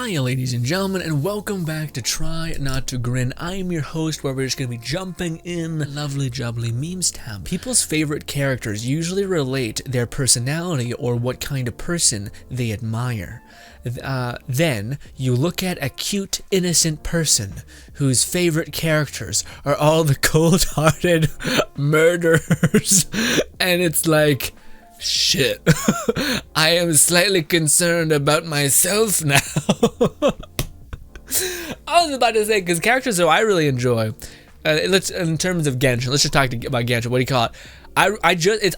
Hi ladies and gentlemen, and welcome back to Try Not to Grin. I am your host, where we're just going to be jumping in lovely jubbly memes tab. People's favorite characters usually relate their personality or what kind of person they admire. Then you look at a cute, innocent person whose favorite characters are all the cold-hearted murderers, and it's like, shit, I am slightly concerned about myself now. I was about to say, because characters that I really enjoy, in terms of Genshin, let's just talk about Genshin. What do you call it?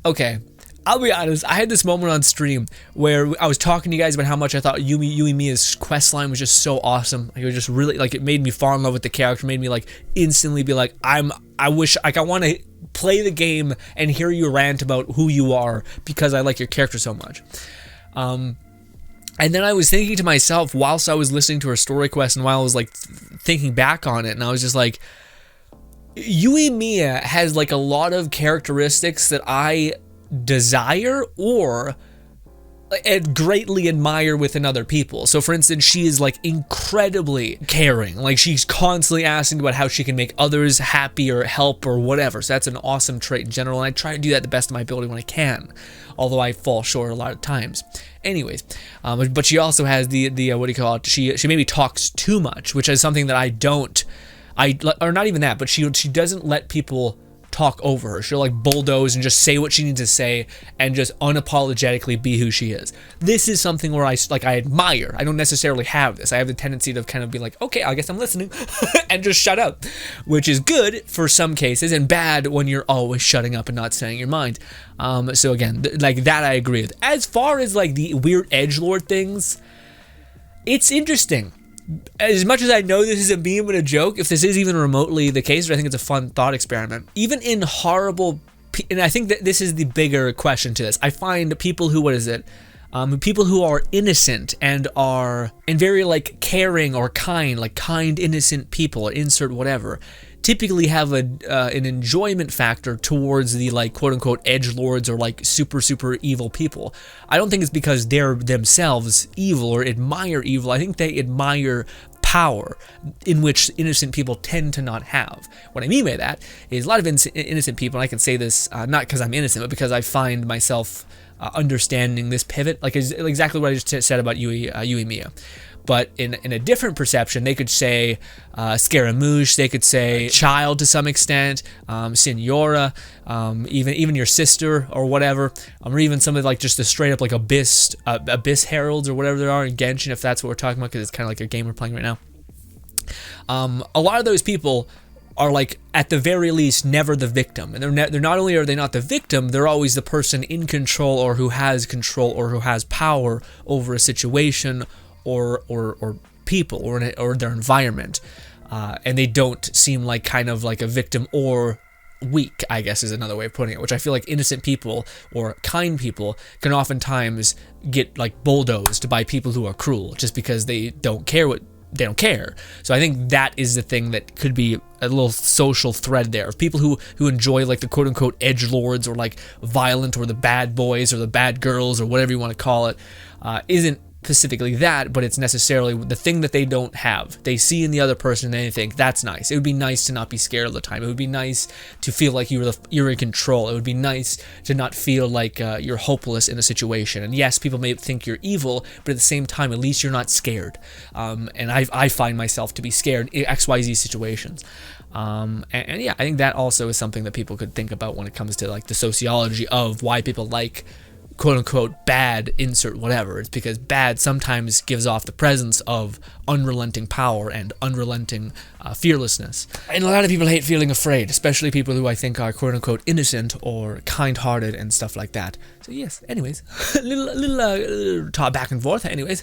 Okay, I'll be honest, I had this moment on stream where I was talking to you guys about how much I thought Yui Mia's quest line was just so awesome. Like, it was just really, like, it made me fall in love with the character, made me, like, instantly be like, I wish, like, I want to play the game and hear you rant about who you are because I like your character so much. And then I was thinking to myself whilst I was listening to her story quest and while I was like thinking back on it, and I was just like, Yui Mia has like a lot of characteristics that I desire or greatly admire within other people. So for instance, she is like incredibly caring, like she's constantly asking about how she can make others happy or help or whatever. So that's an awesome trait in general, and I try to do that the best of my ability when I can, although I fall short a lot of times. Anyways, but she also has the what do you call it, she maybe talks too much, which is something that or not even that, but she doesn't let people talk over her. She'll like bulldoze and just say what she needs to say and just unapologetically be who she is. This is something where I admire. I don't necessarily have this. I have the tendency to kind of be like, okay, I guess I'm listening and just shut up, which is good for some cases and bad when you're always shutting up and not saying your mind. So again, like that I agree with. As far as like the weird edgelord things, it's interesting. As much as I know this is a meme and a joke, if this is even remotely the case, I think it's a fun thought experiment. Even in horrible, and I think that this is the bigger question to this, I find people who, people who are innocent and very like caring or kind, like kind, innocent people, or insert whatever, typically have an enjoyment factor towards the like quote-unquote edgelords or like super evil people. I don't think it's because they're themselves evil or admire evil. I think they admire power, in which innocent people tend to not have. What I mean by that is a lot of innocent people, and I can say this not because I'm innocent, but because I find myself understanding this pivot, like exactly what I just said about Yui Mia. But in a different perception, they could say Scaramouche, they could say child to some extent, Senora, even your sister or whatever, or even some of like just the straight up like abyss heralds or whatever there are in Genshin, if that's what we're talking about, because it's kind of like a game we're playing right now. A lot of those people are like at the very least never the victim, and they're not only are they not the victim, they're always the person in control or who has control or who has power over a situation or people or their environment, and they don't seem like kind of like a victim or weak, I guess is another way of putting it, which I feel like innocent people or kind people can oftentimes get like bulldozed by people who are cruel just because they don't care. So I think that is the thing that could be a little social thread there of people who enjoy like the quote-unquote edgelords or like violent or the bad boys or the bad girls or whatever you want to call it, isn't specifically that, but it's necessarily the thing that they don't have. They see in the other person and they think, that's nice. It would be nice to not be scared all the time. It would be nice to feel like you're in control. It would be nice to not feel like you're hopeless in a situation. And yes, people may think you're evil, but at the same time, at least you're not scared. And I find myself to be scared in XYZ situations. And yeah, I think that also is something that people could think about when it comes to like the sociology of why people like quote-unquote bad insert whatever. It's because bad sometimes gives off the presence of unrelenting power and unrelenting fearlessness. And a lot of people hate feeling afraid, especially people who I think are quote-unquote innocent or kind-hearted and stuff like that. So yes, anyways, little talk back and forth. Anyways,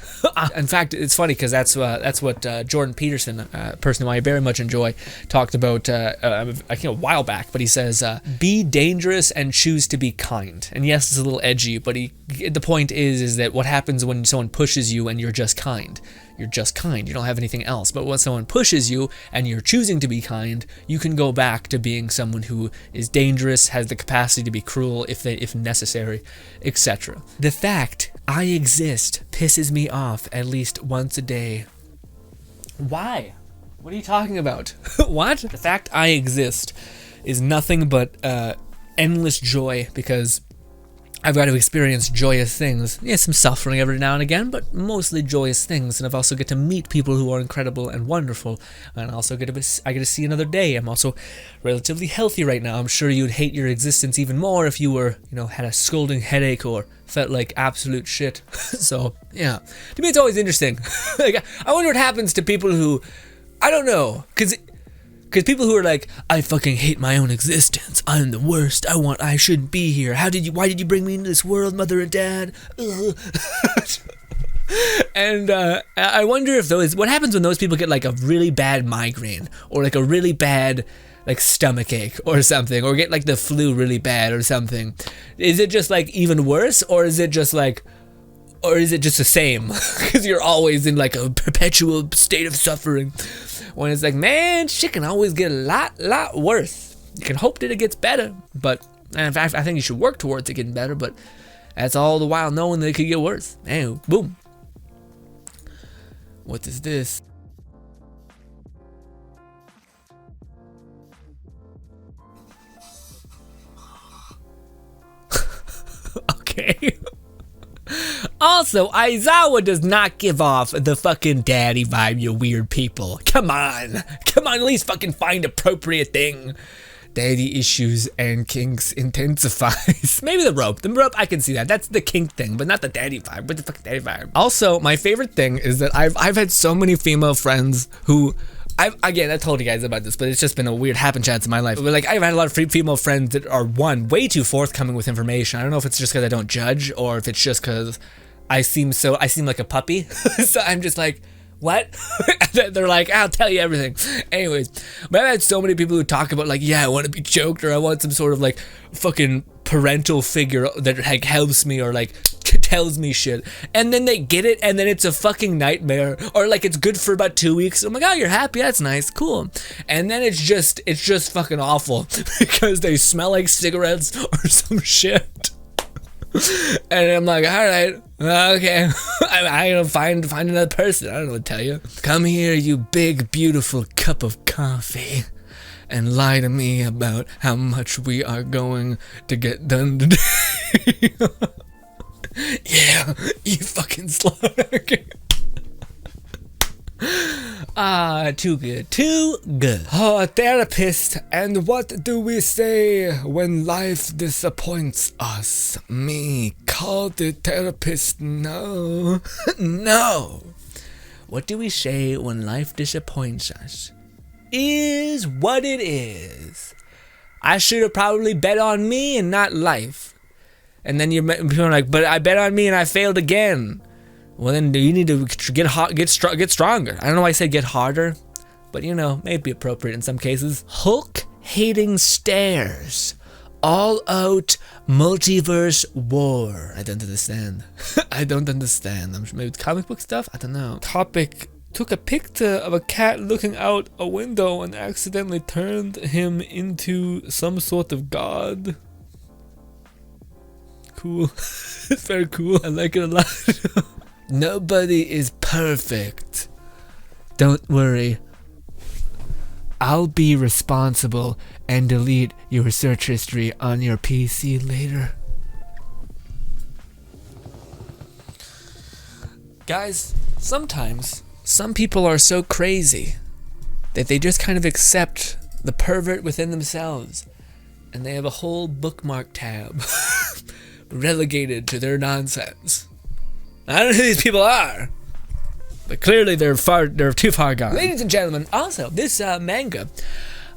in fact, it's funny because that's what Jordan Peterson, a person who I very much enjoy, talked about I think a while back. But he says, "Be dangerous and choose to be kind." And yes, it's a little edgy, the point is that what happens when someone pushes you and you're just kind. You're just kind. You don't have anything else. But when someone pushes you and you're choosing to be kind, you can go back to being someone who is dangerous, has the capacity to be cruel if necessary, etc. The fact I exist pisses me off at least once a day. Why? What are you talking about? What? The fact I exist is nothing but endless joy, because I've got to experience joyous things. Yeah, some suffering every now and again, but mostly joyous things. And I've also get to meet people who are incredible and wonderful. And I also get to see another day. I'm also relatively healthy right now. I'm sure you'd hate your existence even more if you were, had a scolding headache or felt like absolute shit. So, yeah. To me, it's always interesting. Like, I wonder what happens to people who, I don't know, because people who are like, I fucking hate my own existence. I'm the worst. I shouldn't be here. Why did you bring me into this world, mother and dad? And I wonder if what happens when those people get like a really bad migraine or like a really bad like stomach ache or something, or get like the flu really bad or something. Is it just like even worse, or is it just the same? Because you're always in like a perpetual state of suffering. When it's like, man, shit can always get a lot worse. You can hope that it gets better, but in fact, I think you should work towards it getting better, but that's all the while knowing that it could get worse. Anyway, boom. What is this? Okay. Also, Aizawa does not give off the fucking daddy vibe, you weird people. Come on, at least fucking find appropriate thing. Daddy issues and kinks intensifies. Maybe the rope, I can see that. That's the kink thing, but not the daddy vibe. What the fuck daddy vibe? Also, my favorite thing is that I've had so many female friends who, I told you guys about this, but it's just been a weird happen chance in my life. But like, I've had a lot of female friends that are way too forthcoming with information. I don't know if it's just because I don't judge, or if it's just because I seem like a puppy. So I'm just like, what? They're like, I'll tell you everything. Anyways, but I've had so many people who talk about like, yeah, I want to be choked, or I want some sort of like fucking parental figure that like helps me or like tells me shit, and then they get it and then it's a fucking nightmare, or like it's good for about 2 weeks. I'm like, oh, you're happy, that's nice, cool, and then it's just fucking awful because they smell like cigarettes or some shit. And I'm like, all right, okay, I gotta find another person. I don't know what to tell you. Come here, you big beautiful cup of coffee, and lie to me about how much we are going to get done today. Yeah, you fucking slut. Too good. Oh, a therapist, and what do we say when life disappoints us? Me, call the therapist, no. No. What do we say when life disappoints us? Is what it is. I should have probably bet on me and not life. And then people are like, but I bet on me and I failed again. Well, then you need to get stronger. I don't know why I said get harder, but may be appropriate in some cases. Hulk hating stares. All out multiverse war. I don't understand. I don't understand. I'm sure maybe it's comic book stuff. I don't know. Topic. Took a picture of a cat looking out a window and accidentally turned him into some sort of god. Cool. It's very cool. I like it a lot. Nobody is perfect. Don't worry. I'll be responsible and delete your search history on your PC later. Guys, sometimes some people are so crazy that they just kind of accept the pervert within themselves, and they have a whole bookmark tab relegated to their nonsense. I don't know who these people are, but clearly they're too far gone. Ladies and gentlemen, also this manga,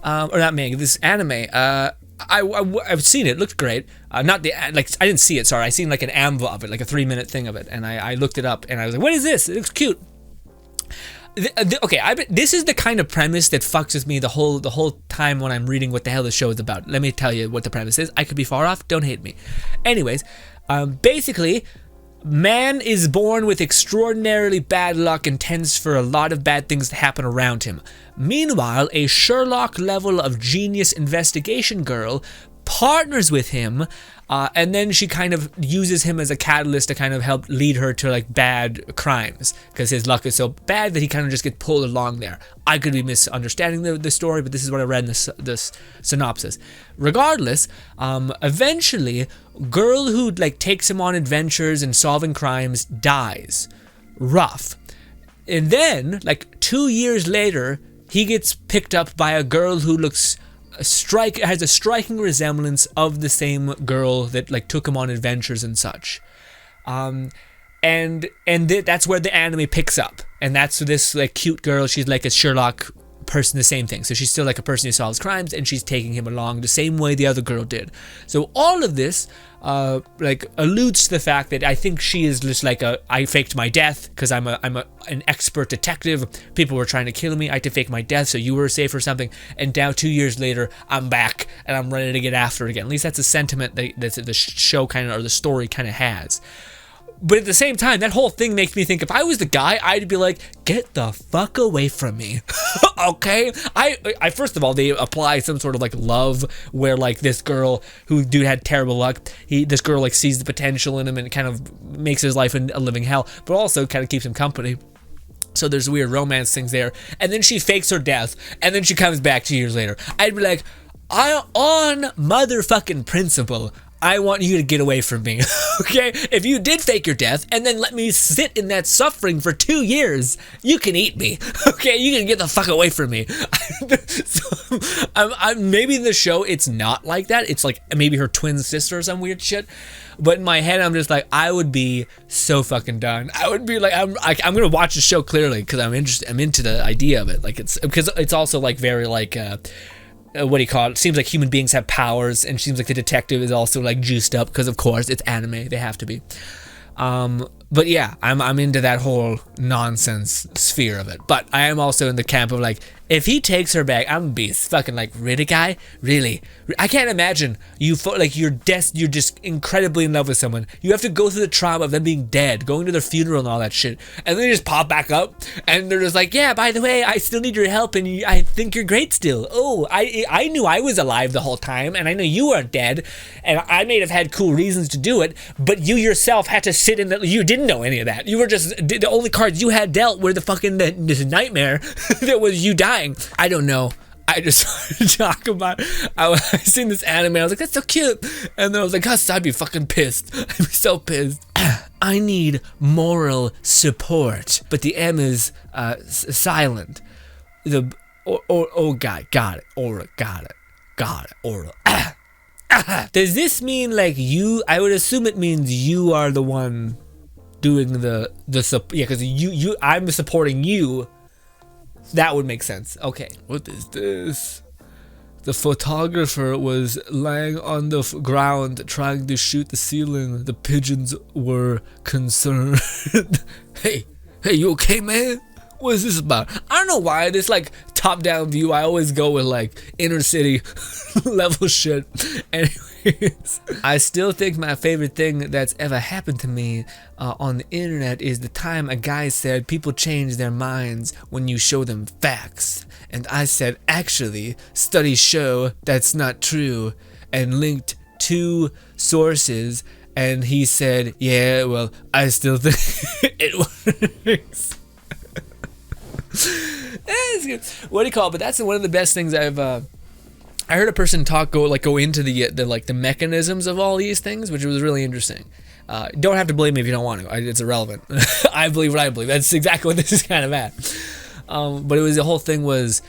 or not manga, this anime, I've seen it. It looked great. Not the I didn't see it. Sorry, I seen like an AMV of it, like a 3-minute thing of it, and I looked it up and I was like, what is this? It looks cute. Okay, this is the kind of premise that fucks with me the whole time when I'm reading what the hell the show is about. Let me tell you what the premise is. I could be far off. Don't hate me. Anyways, Basically, man is born with extraordinarily bad luck and tends for a lot of bad things to happen around him. Meanwhile, a Sherlock level of genius investigation girl partners with him, and then she kind of uses him as a catalyst to kind of help lead her to like bad crimes, because his luck is so bad that he kind of just gets pulled along there. I could be misunderstanding the story, but this is what I read in this synopsis. Regardless, eventually, girl who like takes him on adventures and solving crimes dies. Rough. And then, like 2 years later, he gets picked up by a girl who has a striking resemblance of the same girl that like took him on adventures and such. That's where the anime picks up, and that's this like cute girl. She's like a Sherlock person, the same thing. So she's still like a person who solves crimes, and she's taking him along the same way the other girl did. So all of this like alludes to the fact that I think she is just like I faked my death because I'm an expert detective. People were trying to kill me. I had to fake my death so you were safe or something. And now 2 years later, I'm back and I'm ready to get after it again. At least that's a sentiment that the show kind of, or the story kind of has. But at the same time, that whole thing makes me think if I was the guy, I'd be like, get the fuck away from me. Okay? I first of all, they apply some sort of like love where like this girl who dude had terrible luck, this girl like sees the potential in him and kind of makes his life a living hell, but also kind of keeps him company. So there's weird romance things there. And then she fakes her death, and then she comes back 2 years later. I'd be like, on motherfucking principle, I want you to get away from me, okay? If you did fake your death and then let me sit in that suffering for 2 years, you can eat me, okay? You can get the fuck away from me. So, maybe in the show it's not like that. It's like maybe her twin sister or some weird shit. But in my head, I'm just like, I would be so fucking done. I would be like, I'm gonna watch the show clearly because I'm interested. I'm into the idea of it. Like because it's also like very like. What do you call it? Seems like human beings have powers, and seems like the detective is also like juiced up because of course it's anime, they have to be. But yeah, I'm into that whole nonsense sphere of it. But I am also in the camp of like, if he takes her back, I'm gonna be fucking like, really, guy? Really? I can't imagine you're just incredibly in love with someone. You have to go through the trauma of them being dead, going to their funeral and all that shit, and then they just pop back up, and they're just like, yeah, by the way, I still need your help, and I think you're great still. Oh, I knew I was alive the whole time, and I know you weren't dead, and I may have had cool reasons to do it, but you yourself had to sit in you didn't know any of that. You were just, the only cards you had dealt were the fucking this nightmare that was you dying. I don't know. I just wanted to talk about, I seen this anime, I was like, that's so cute, and then I was like, gosh, I'd be fucking pissed. I'd be so pissed. I need moral support, but the M is silent. Got it, Aura, got it, Aura. Does this mean like you, I would assume it means you are the one doing the yeah, because I'm supporting you. That would make sense. Okay. What is this? The photographer was lying on the ground trying to shoot the ceiling. The pigeons were concerned. Hey, you okay, man? What is this about? I don't know why this like top-down view, I always go with like inner city level shit. Anyways, I still think my favorite thing that's ever happened to me on the internet is the time a guy said people change their minds when you show them facts. And I said, actually, studies show that's not true, and linked 2 sources. And he said, yeah, well, I still think it works. What do you call it? But that's one of the best things I've I heard a person go into the mechanisms of all these things, which was really interesting. Don't have to blame me if you don't want to. It's irrelevant. I believe what I believe. That's exactly what this is kind of at. But it was, the whole thing was,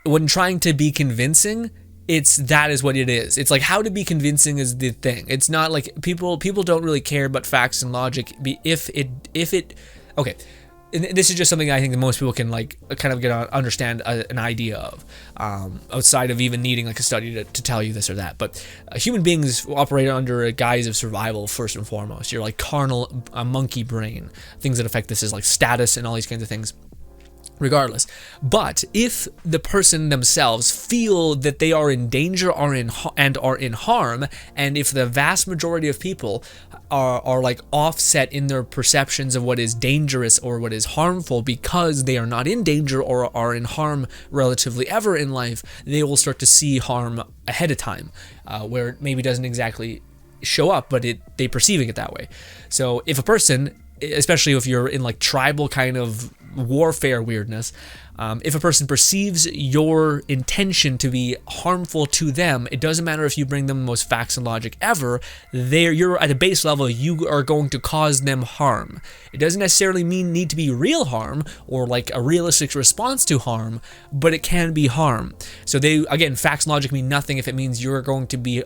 when trying to be convincing, that is what it is. It's like, how to be convincing is the thing. It's not like people don't really care about facts and logic. Okay. And this is just something I think that most people can like kind of understand an idea of, outside of even needing like a study to tell you this or that. But human beings operate under a guise of survival first and foremost. You're like carnal, monkey brain. Things that affect this is like status and all these kinds of things. regardless. But if the person themselves feel that they are in danger or are in harm, and if the vast majority of people are like offset in their perceptions of what is dangerous or what is harmful because they are not in danger or are in harm relatively ever in life, they will start to see harm ahead of time, where it maybe doesn't exactly show up, but they perceiving it that way. So if a person, especially if you're in like tribal kind of warfare weirdness, if a person perceives your intention to be harmful to them, it doesn't matter if you bring them the most facts and logic ever, you're at a base level, you are going to cause them harm. It doesn't necessarily need to be real harm or like a realistic response to harm, but it can be harm. So again, facts and logic mean nothing if it means you're going to be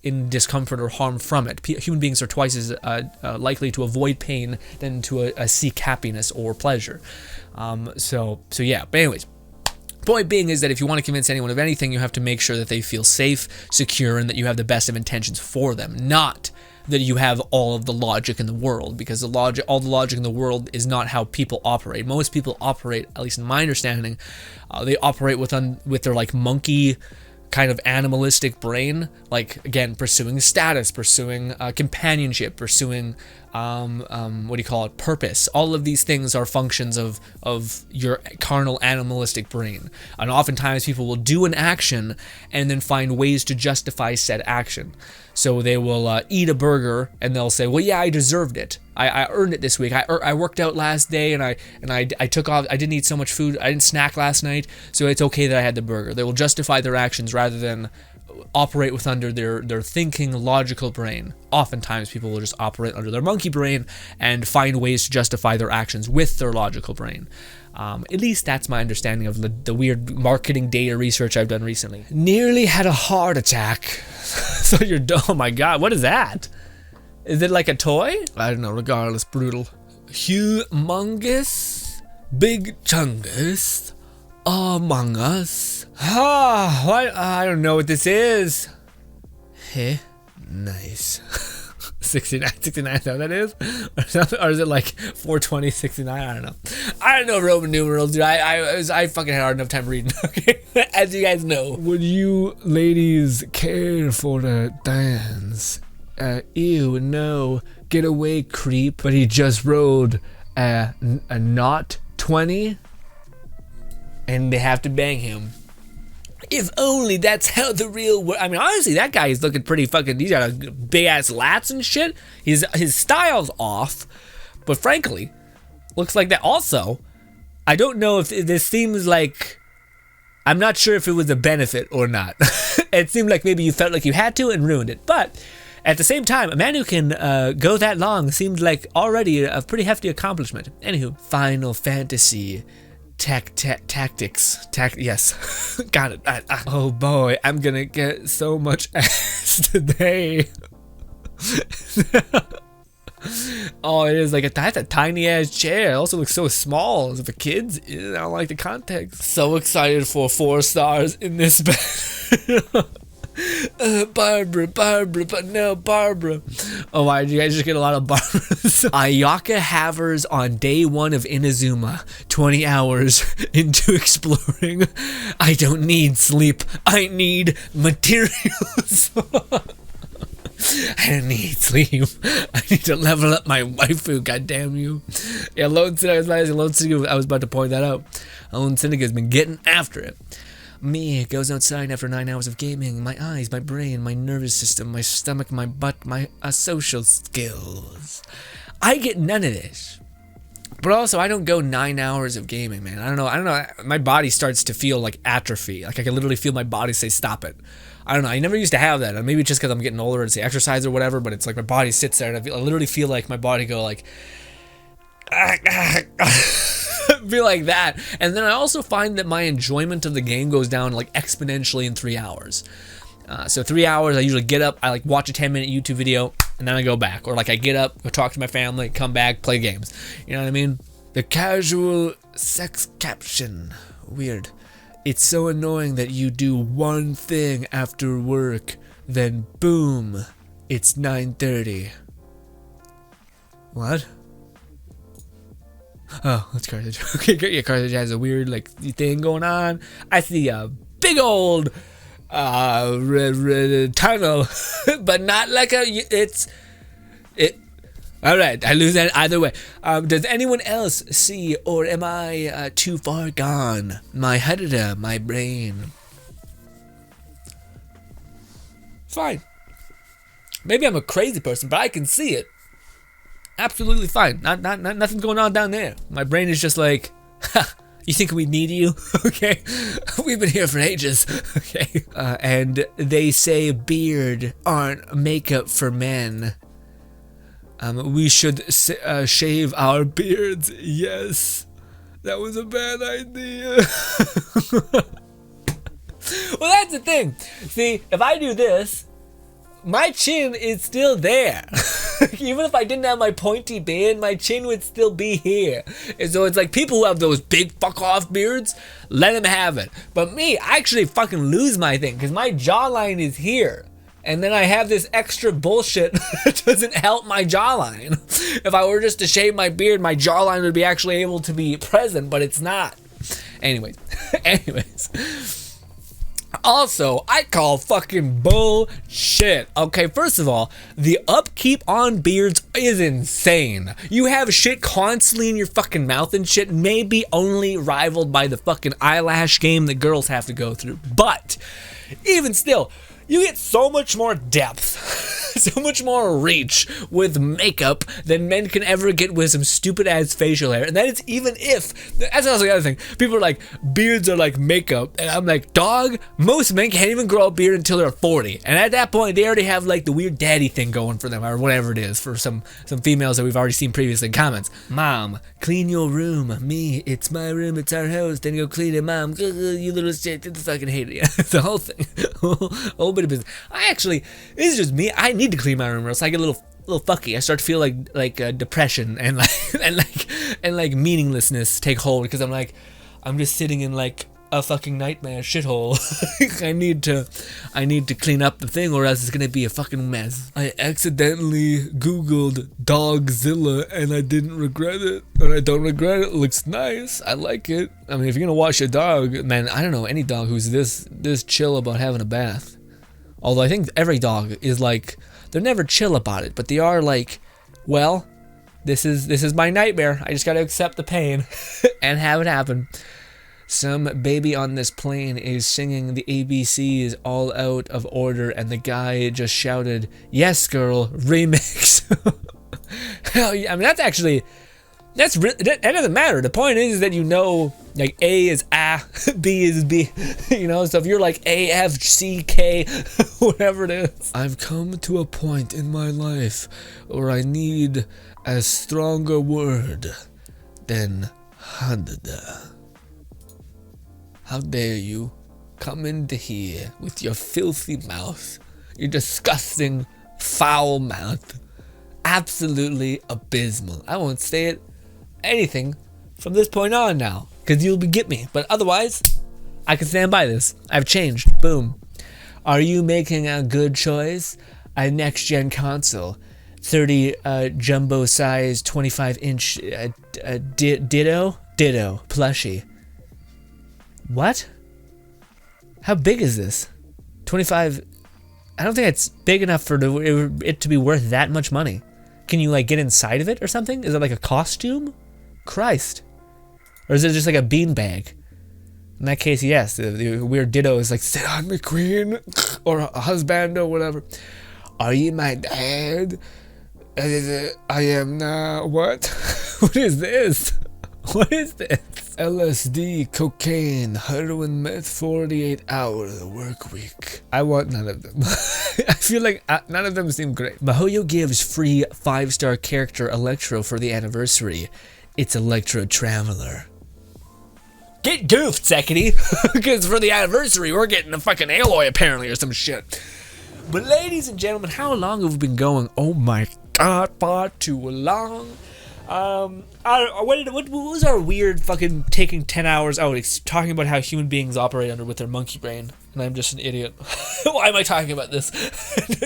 in discomfort or harm from it. Human beings are twice as likely to avoid pain than to seek happiness or pleasure. So yeah, but anyways, point being is that if you want to convince anyone of anything, you have to make sure that they feel safe, secure, and that you have the best of intentions for them, not that you have all of the logic in the world, because all the logic in the world is not how people operate. Most people operate, at least in my understanding, they operate with their like monkey kind of animalistic brain, like again, pursuing status, pursuing companionship, pursuing purpose. All of these things are functions of your carnal animalistic brain. And oftentimes people will do an action and then find ways to justify said action. So they will eat a burger and they'll say, well, yeah, I deserved it. I earned it this week. I worked out last day and I took off. I didn't eat so much food. I didn't snack last night, so it's okay that I had the burger. They will justify their actions rather than operate with under their thinking logical brain. Oftentimes people will just operate under their monkey brain and find ways to justify their actions with their logical brain. At least that's my understanding of the weird marketing data research I've done recently. Nearly had a heart attack. So oh my god, what is that? Is it like a toy? I don't know, regardless, brutal. Humongous, big chungus, among us. What? I don't know what this is. Hey, nice. 69, is that what that is? Or is it like 420, 69? I don't know Roman numerals, dude. I fucking had hard enough time reading, okay? As you guys know. Would you ladies care for a dance? Ew, no. Get away, creep. But he just rode a knot 20 and they have to bang him. If only that's how the real world. I mean, honestly, that guy is looking pretty fucking. He's got a big ass lats and shit. His style's off, but frankly, looks like that. Also, I don't know if this seems like. I'm not sure if it was a benefit or not. It seemed like maybe you felt like you had to and ruined it. But at the same time, a man who can go that long seems like already a pretty hefty accomplishment. Anywho, Final Fantasy. Tactics. Yes. Got it. Oh boy, I'm gonna get so much ass today. Oh, it is like that's a tiny ass chair. It also looks so small for kids. I don't like the context. So excited for 4 stars in this bed. Barbara. Oh, why did you guys just get a lot of Barbaras? Ayaka Havers on day 1 of Inazuma. 20 hours into exploring. I don't need sleep. I need materials. I don't need sleep. I need to level up my waifu, goddamn you. Yeah, Lone Syndicate, I was about to point that out. Lone Syndicate's been getting after it. Me goes outside after 9 hours of gaming. My eyes, my brain, my nervous system, my stomach, my butt, my social skills. I get none of this. But also, I don't go 9 hours of gaming, man. I don't know. My body starts to feel like atrophy. Like I can literally feel my body say, stop it. I don't know. I never used to have that. Maybe it's just because I'm getting older and it's the exercise or whatever, but it's like my body sits there and I literally feel like my body go like... feel like that. And then I also find that my enjoyment of the game goes down like exponentially in 3 hours. So 3 hours, I usually get up, I like watch a 10-minute YouTube video, and then I go back. Or like I get up, go talk to my family, come back, play games. You know what I mean? The casual sex caption. Weird. It's so annoying that you do one thing after work, then boom, it's 9:30. What? Oh, that's Carthage. Okay, yeah, Carthage has a weird like thing going on. I see a big old tunnel, but not like it. All right, I lose that either way. Does anyone else see, or am I too far gone? My head, my brain. Fine. Maybe I'm a crazy person, but I can see it. Absolutely fine. Nothing going on down there. My brain is just like, ha, you think we need you? Okay. We've been here for ages. Okay. And they say beard aren't makeup for men. We should shave our beards. Yes. That was a bad idea. Well, that's the thing. See, if I do this, my chin is still there. Even if I didn't have my pointy beard, my chin would still be here. And so it's like people who have those big fuck off beards, let them have it. But me, I actually fucking lose my thing because my jawline is here. And then I have this extra bullshit that doesn't help my jawline. If I were just to shave my beard, my jawline would be actually able to be present, but it's not. Anyways. Also, I call fucking bullshit. Okay, first of all, the upkeep on beards is insane. You have shit constantly in your fucking mouth and shit, maybe only rivaled by the fucking eyelash game that girls have to go through. But, even still, you get so much more depth, so much more reach with makeup than men can ever get with some stupid ass facial hair. And that is even if, that's also the other thing, people are like, beards are like makeup. And I'm like, dog, most men can't even grow a beard until they're 40. And at that point, they already have like the weird daddy thing going for them, or whatever it is, for some females that we've already seen previously in comments. Mom, clean your room. Me, it's my room, it's our house. Then go clean it, mom. You little shit, I fucking hate it. Yeah, it's the whole thing. Whole bit of business. This is just me. I need to clean my room or else I get a little fucky. I start to feel like depression and like meaninglessness take hold because I'm just sitting in like a fucking nightmare shithole. I need to clean up the thing or else it's gonna be a fucking mess. I accidentally googled Dogzilla and I didn't regret it. And I don't regret it. It looks nice. I like it. I mean, if you're gonna wash your dog, man, I don't know any dog who's this chill about having a bath. Although I think every dog is like, they're never chill about it, but they are like, well, this is my nightmare. I just gotta accept the pain and have it happen. Some baby on this plane is singing the ABCs all out of order, and the guy just shouted, "Yes, girl, remix." Hell yeah! I mean, that doesn't matter. The point is that you know, like A is A, B is B. You know, so if you're like A, F, C, K, whatever it is. I've come to a point in my life where I need a stronger word than Hadada. How dare you come into here with your filthy mouth, your disgusting, foul mouth. Absolutely abysmal. I won't say anything from this point on now, because you'll get me. But otherwise, I can stand by this. I've changed. Boom. Are you making a good choice? A next-gen console. 30 jumbo size, 25-inch ditto plushie. What? How big is this? 25. I don't think it's big enough for it to be worth that much money. Can you like get inside of it or something? Is it like a costume? Christ. Or is it just like a beanbag? In that case, yes. The weird ditto is like, sit on me, queen. Or a husband or whatever. Are you my dad? I am now. What? What is this? What is this? LSD, cocaine, heroin, meth, 48-hour work week. I want none of them. I feel like none of them seem great. Mahoyo gives free 5-star character Electro for the anniversary. It's Electro Traveler. Get goofed, Sekity. Because for the anniversary, we're getting a fucking Aloy apparently or some shit. But ladies and gentlemen, how long have we been going? Oh my god, far too long. What was our weird fucking taking 10 hours out? It's talking about how human beings operate with their monkey brain, and I'm just an idiot. Why am I talking about this?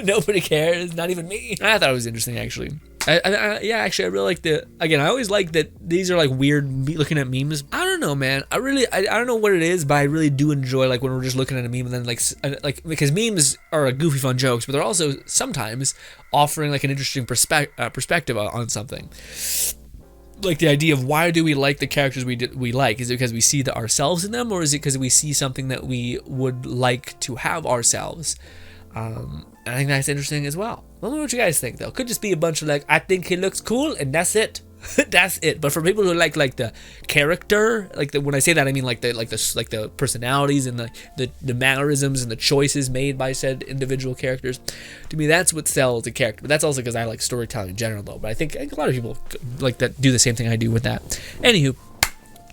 Nobody cares, not even me. I thought it was interesting, actually. Yeah, actually, I really like again, I always like that these are like weird looking at memes. I don't know, man. I don't know what it is, but I really do enjoy like when we're just looking at a meme and then like because memes are goofy fun jokes, but they're also sometimes offering like an interesting perspective on something. Like the idea of why do we like the characters we like? Is it because we see ourselves in them, or is it because we see something that we would like to have ourselves? I think that's interesting as well. Let me know what you guys think, though. Could just be a bunch of like, I think he looks cool, and that's it. That's it. But for people who like the character, when I say that, I mean like the personalities and the mannerisms and the choices made by said individual characters. To me, that's what sells a character. But that's also because I like storytelling in general, though. But I think a lot of people like that do the same thing I do with that. Anywho.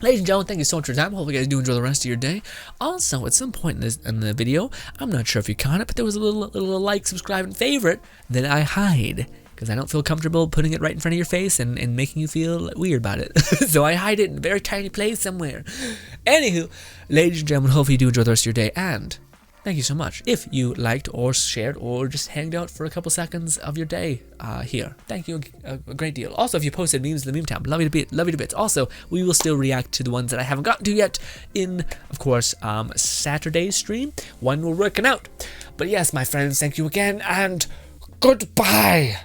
Ladies and gentlemen, thank you so much for your time. Hope you guys do enjoy the rest of your day. Also, at some point in the video, I'm not sure if you caught it, but there was a little like, subscribe, and favorite that I hide because I don't feel comfortable putting it right in front of your face and making you feel weird about it. So I hide it in a very tiny place somewhere. Anywho, ladies and gentlemen, hopefully you do enjoy the rest of your day, and thank you so much if you liked or shared or just hanged out for a couple seconds of your day here. Thank you a great deal. Also, if you posted memes in the meme tab, love you to bits. Also, we will still react to the ones that I haven't gotten to yet in, of course, Saturday's stream when we're working out. But yes, my friends, thank you again, and goodbye.